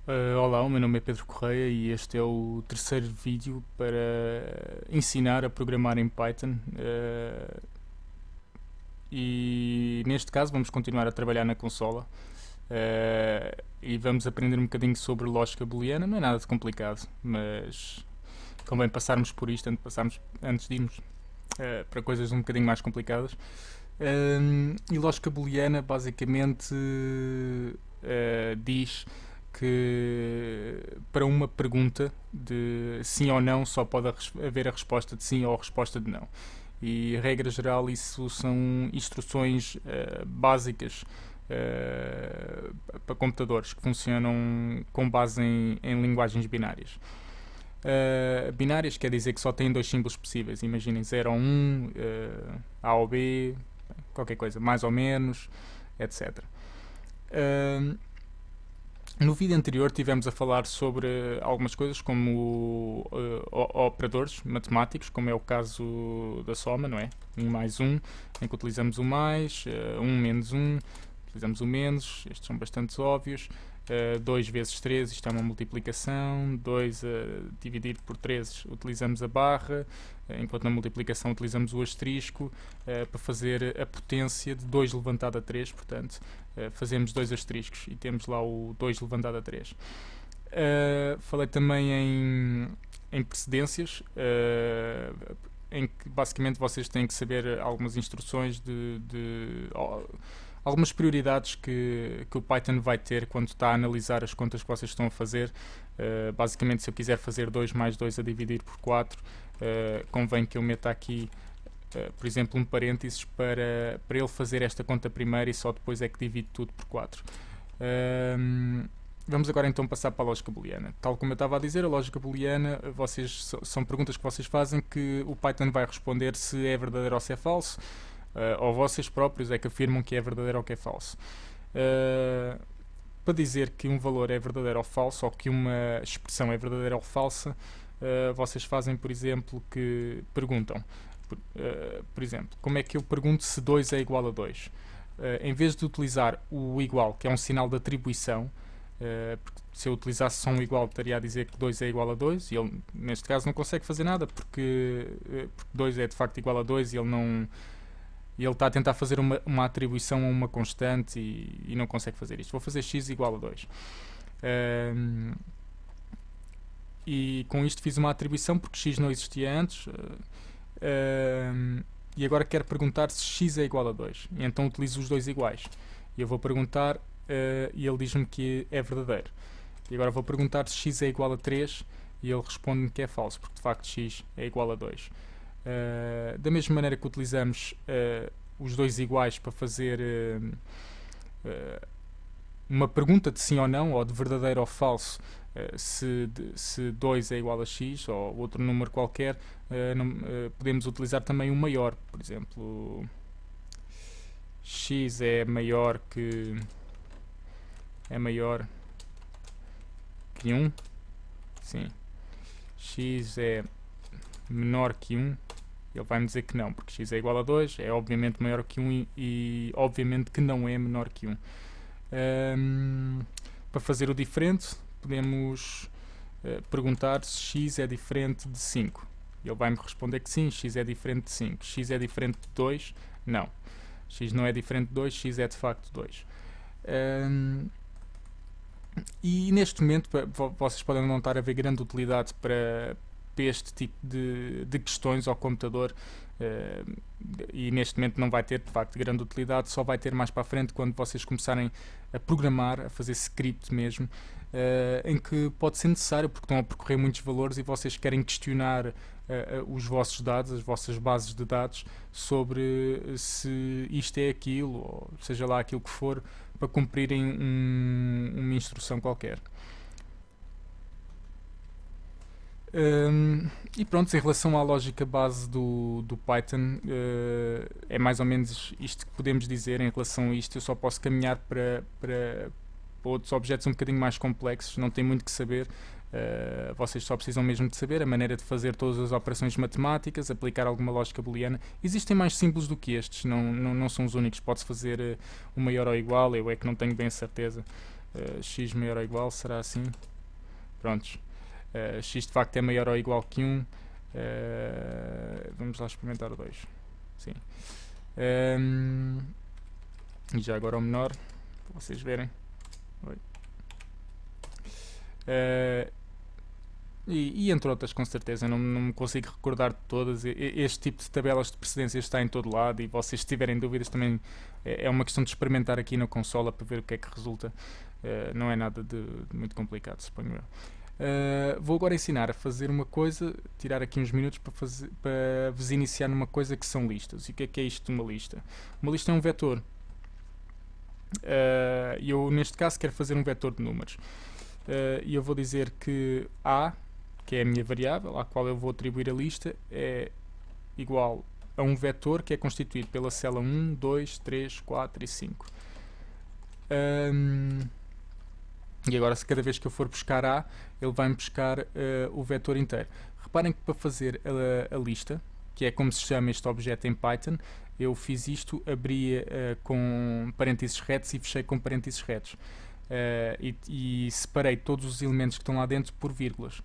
Olá, o meu nome é Pedro Correia e este é o terceiro vídeo para ensinar a programar em Python. E neste caso vamos continuar a trabalhar na consola e vamos aprender um bocadinho sobre lógica booleana. Não é nada de complicado, mas convém passarmos por isto antes de irmos para coisas um bocadinho mais complicadas. E lógica booleana basicamente diz que para uma pergunta de sim ou não só pode haver a resposta de sim ou a resposta de não. E, regra geral, isso são instruções básicas para computadores que funcionam com base em linguagens binárias. Binárias quer dizer que só têm dois símbolos possíveis. Imaginem 0 ou 1, A ou B, qualquer coisa, mais ou menos, etc. No vídeo anterior tivemos a falar sobre algumas coisas como operadores matemáticos, como é o caso da soma, não é? 1 mais 1, em que utilizamos o mais, 1 menos 1, utilizamos o menos, estes são bastante óbvios. 2 vezes 3, isto é uma multiplicação, 2 dividido por 3 utilizamos a barra, enquanto na multiplicação utilizamos o asterisco para fazer a potência de 2 levantado a 3, portanto fazemos 2 asteriscos e temos lá o 2 levantado a 3. Falei também em precedências, em que basicamente vocês têm que saber algumas instruções de algumas prioridades que o Python vai ter quando está a analisar as contas que vocês estão a fazer. Basicamente, se eu quiser fazer 2 mais 2 a dividir por 4, convém que eu meta aqui, por exemplo, um parênteses para ele fazer esta conta primeiro e só depois é que divide tudo por 4. Vamos agora então passar para a lógica booleana. Tal como eu estava a dizer, a lógica booleana são perguntas que vocês fazem que o Python vai responder se é verdadeiro ou se é falso. Ou vocês próprios é que afirmam que é verdadeiro ou que é falso. Para dizer que um valor é verdadeiro ou falso, ou que uma expressão é verdadeira ou falsa, vocês fazem, por exemplo, que perguntam, por exemplo, como é que eu pergunto se 2 é igual a 2? Em vez de utilizar o igual, que é um sinal de atribuição, porque se eu utilizasse só um igual, estaria a dizer que 2 é igual a 2, e ele, neste caso, não consegue fazer nada, porque 2 é de facto igual a 2 e ele está a tentar fazer uma atribuição a uma constante e não consegue fazer isto. Vou fazer x igual a 2. E com isto fiz uma atribuição porque x não existia antes. E agora quero perguntar se x é igual a 2. E então utilizo os dois iguais. E eu vou perguntar e ele diz-me que é verdadeiro. E agora vou perguntar se x é igual a 3 e ele responde-me que é falso, porque de facto x é igual a 2. Da mesma maneira que utilizamos os dois iguais para fazer uma pergunta de sim ou não, ou de verdadeiro ou falso, se 2 é igual a x ou outro número qualquer, podemos utilizar também um maior. Por exemplo, x é maior que 1. Sim. X é menor que 1. Ele vai-me dizer que não, porque x é igual a 2, é obviamente maior que 1 e obviamente que não é menor que 1. Para fazer o diferente, podemos perguntar se x é diferente de 5. Ele vai-me responder que sim, x é diferente de 5. X é diferente de 2? Não. X não é diferente de 2, x é de facto 2. E neste momento, vocês podem não estar a ver grande utilidade para este tipo de questões ao computador, e neste momento não vai ter de facto grande utilidade, só vai ter mais para a frente quando vocês começarem a programar, a fazer script mesmo, em que pode ser necessário porque estão a percorrer muitos valores e vocês querem questionar os vossos dados, as vossas bases de dados, sobre se isto é aquilo, ou seja lá aquilo que for, para cumprirem uma instrução qualquer. E pronto, em relação à lógica base do Python, é mais ou menos isto que podemos dizer em relação a isto. Eu só posso caminhar para outros objetos um bocadinho mais complexos, não tem muito que saber. Vocês só precisam mesmo de saber a maneira de fazer todas as operações matemáticas, aplicar alguma lógica booleana. Existem mais símbolos do que estes, não são os únicos. Pode-se fazer o maior ou igual, eu é que não tenho bem a certeza. x maior ou igual, será assim? Prontos. X de facto é maior ou igual que 1. Vamos lá experimentar o 2. Sim. E já agora o menor, para vocês verem. E entre outras, com certeza, não me consigo recordar de todas. Este tipo de tabelas de precedência está em todo lado, e vocês, se tiverem dúvidas, também é uma questão de experimentar aqui na consola para ver o que é que resulta. Não é nada de muito complicado, suponho eu. Vou agora ensinar a fazer uma coisa, tirar aqui uns minutos para vos iniciar numa coisa que são listas. E o que é isto de uma lista? Uma lista é um vetor. E eu, neste caso, quero fazer um vetor de números. E eu vou dizer que A, que é a minha variável, à qual eu vou atribuir a lista, é igual a um vetor que é constituído pela célula 1, 2, 3, 4 e 5. E agora, se cada vez que eu for buscar A, ele vai-me buscar o vetor inteiro. Reparem que para fazer a lista, que é como se chama este objeto em Python, eu fiz isto, abri com parênteses retos e fechei com parênteses retos. E separei todos os elementos que estão lá dentro por vírgulas.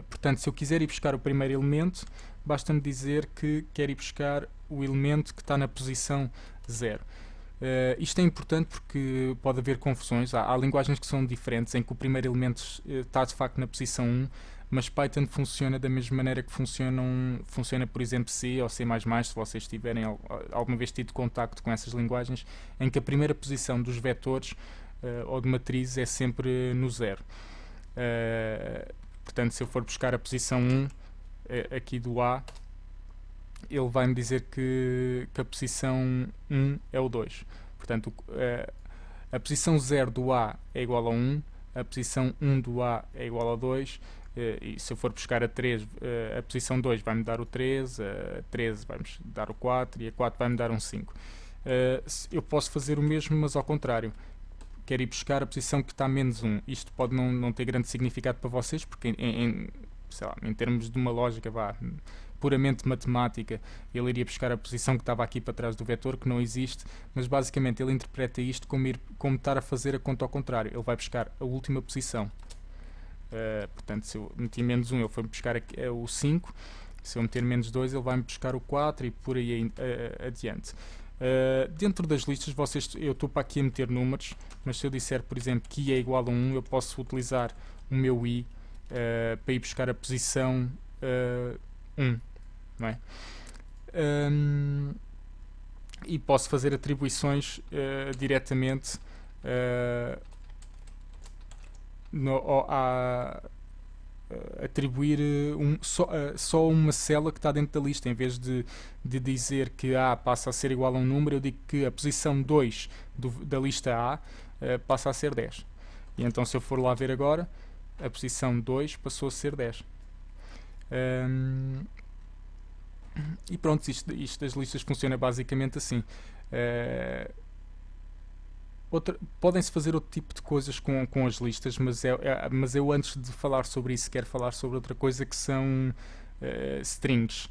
Portanto, se eu quiser ir buscar o primeiro elemento, basta-me dizer que quero ir buscar o elemento que está na posição 0. Isto é importante porque pode haver confusões. Há linguagens que são diferentes, em que o primeiro elemento está de facto na posição 1, mas Python funciona da mesma maneira que funciona, por exemplo, C ou C++, se vocês tiverem alguma vez tido contacto com essas linguagens, em que a primeira posição dos vetores ou de matrizes é sempre no 0. Portanto, se eu for buscar a posição 1 aqui do A, ele vai-me dizer que a posição 1 é o 2. Portanto, a posição 0 do A é igual a 1, a posição 1 do A é igual a 2, e se eu for buscar a 3, a posição 2 vai-me dar o 3, a 13 vai-me dar o 4 e a 4 vai-me dar um 5. Eu posso fazer o mesmo, mas ao contrário. Quero ir buscar a posição que está menos 1. Isto pode não ter grande significado para vocês, porque sei lá, em termos de uma lógica puramente matemática, ele iria buscar a posição que estava aqui para trás do vetor, que não existe, mas basicamente ele interpreta isto como estar a fazer a conta ao contrário. Ele vai buscar a última posição. Portanto, se eu meti menos 1, ele foi buscar o 5. Se eu meter menos 2, ele vai-me buscar o 4 e por aí adiante. Dentro das listas, eu estou para aqui a meter números, mas se eu disser, por exemplo, que i é igual a 1, eu posso utilizar o meu i para ir buscar a posição 1, não é? E posso fazer atribuições diretamente atribuir só uma célula que está dentro da lista. Em vez de dizer que A passa a ser igual a um número, eu digo que a posição 2 da lista A passa a ser 10. E então, se eu for lá ver agora, a posição 2 passou a ser 10. E pronto, isto das listas funciona basicamente assim. Podem-se fazer outro tipo de coisas com as listas, mas eu antes de falar sobre isso quero falar sobre outra coisa, que são strings.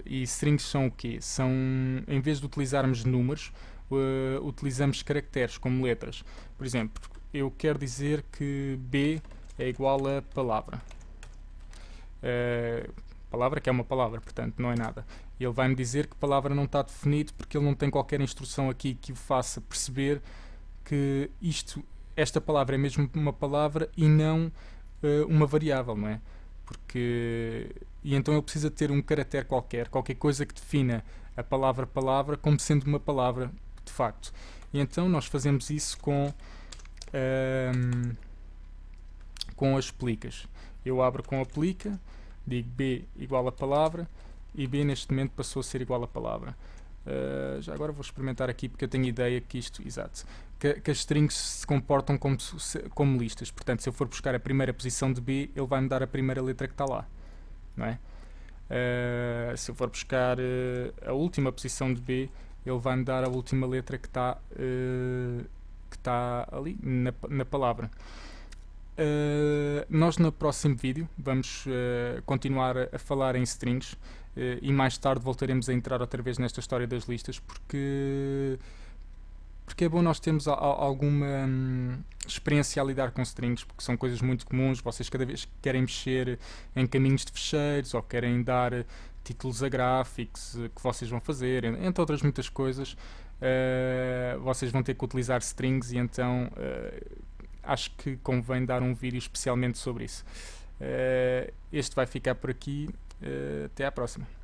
E strings são o quê? Em vez de utilizarmos números, utilizamos caracteres como letras. Por exemplo, eu quero dizer que B é igual a palavra. Palavra que é uma palavra, portanto não é nada. Ele vai-me dizer que palavra não está definido porque ele não tem qualquer instrução aqui que o faça perceber que esta palavra é mesmo uma palavra e não uma variável, não é? E então ele precisa ter um caractere qualquer coisa que defina a palavra como sendo uma palavra de facto. E então nós fazemos isso com as explicas. Eu abro com aplica, digo B igual a palavra, e B neste momento passou a ser igual a palavra. Já agora vou experimentar aqui porque eu tenho ideia que que as strings se comportam como listas. Portanto, se eu for buscar a primeira posição de B, ele vai me dar a primeira letra que está lá, não é? Se eu for buscar a última posição de B, ele vai me dar a última letra que está ali na palavra. Nós no próximo vídeo vamos continuar a falar em strings e mais tarde voltaremos a entrar outra vez nesta história das listas, porque porque é bom nós termos alguma experiência a lidar com strings, porque são coisas muito comuns. Vocês cada vez que querem mexer em caminhos de fecheiros ou querem dar títulos a gráficos que vocês vão fazer, entre outras muitas coisas, vocês vão ter que utilizar strings, e então acho que convém dar um vídeo especialmente sobre isso. Este vai ficar por aqui. Até à próxima.